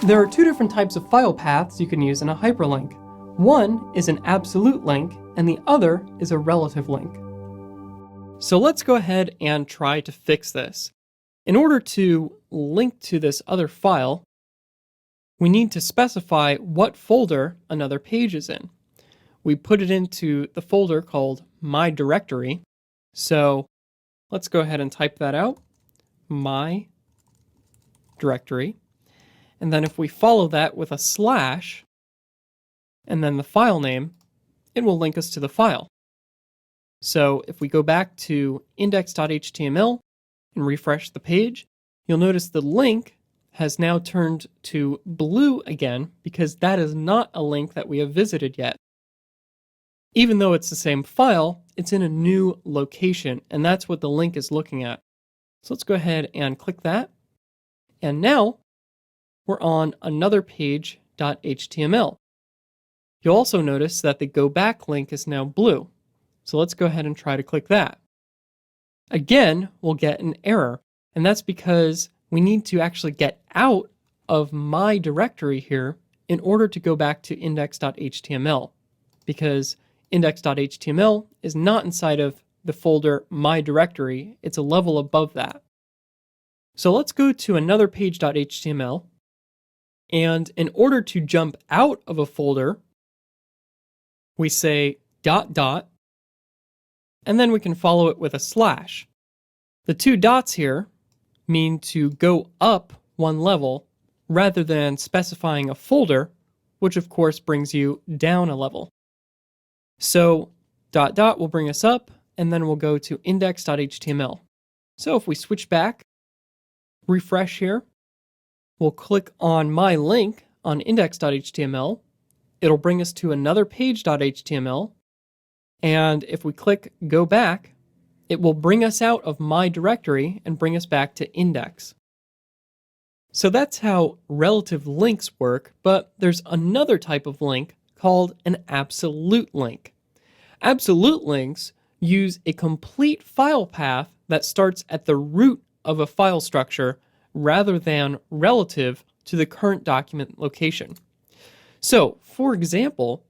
There are two different types of file paths you can use in a hyperlink. One is an absolute link, and the other is a relative link. So let's go ahead and try to fix this. In order to link to this other file, we need to specify what folder another page is in. We put it into the folder called My Directory. So let's go ahead and type that out, My Directory. And then if we follow that with a slash, and then the file name, it will link us to the file. So if we go back to index.html and refresh the page, you'll notice the link has now turned to blue again because that is not a link that we have visited yet. Even though it's the same file, it's in a new location, and that's what the link is looking at. So let's go ahead and click that. And now we're on another page.html. You'll also notice that the go back link is now blue. So let's go ahead and try to click that. Again, we'll get an error, and that's because we need to actually get out of my directory here in order to go back to index.html, because index.html is not inside of the folder my directory, it's a level above that. So let's go to another page.html, and in order to jump out of a folder, we say ... and then we can follow it with a slash. The two dots here mean to go up one level rather than specifying a folder, which of course brings you down a level. So ... will bring us up, and then we'll go to index.html. So if we switch back, refresh here, we'll click on my link on index.html. It'll bring us to another page.html. And if we click go back, it will bring us out of my directory and bring us back to index. So that's how relative links work, but there's another type of link called an absolute link. Absolute links use a complete file path that starts at the root of a file structure rather than relative to the current document location. So, for example,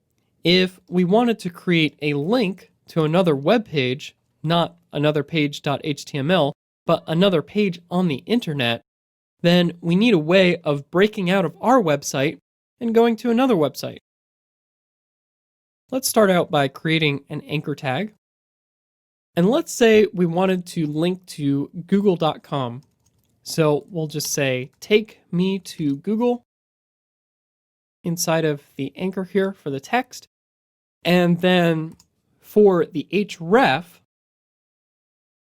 if we wanted to create a link to another web page, not another page.html, but another page on the internet, then we need a way of breaking out of our website and going to another website. Let's start out by creating an anchor tag. And let's say we wanted to link to google.com. So we'll just say, take me to Google inside of the anchor here for the text. And then for the href,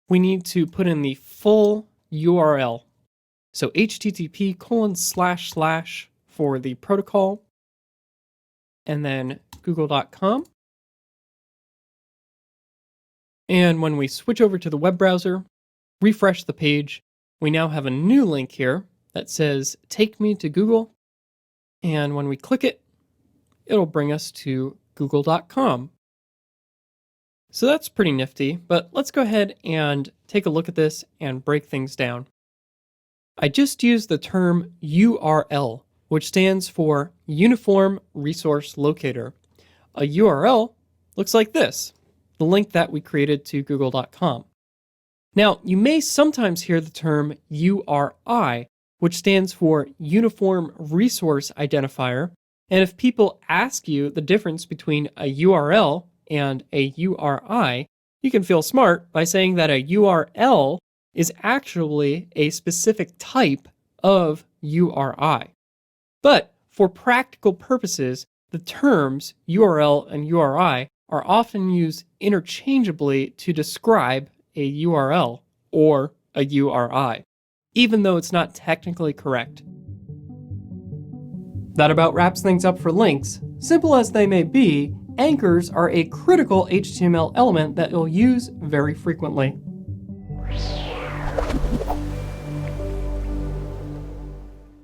we need to put in the full URL. So http:// for the protocol, and then google.com. And when we switch over to the web browser, refresh the page, we now have a new link here that says, take me to Google. And when we click it, it'll bring us to google.com. So that's pretty nifty, but let's go ahead and take a look at this and break things down. I just used the term URL, which stands for Uniform Resource Locator. A URL looks like this, the link that we created to google.com. Now, you may sometimes hear the term URI, which stands for Uniform Resource Identifier, and if people ask you the difference between a URL and a URI, you can feel smart by saying that a URL is actually a specific type of URI. But for practical purposes, the terms URL and URI are often used interchangeably to describe a URL or a URI, even though it's not technically correct. That about wraps things up for links. Simple as they may be, anchors are a critical HTML element that you'll use very frequently.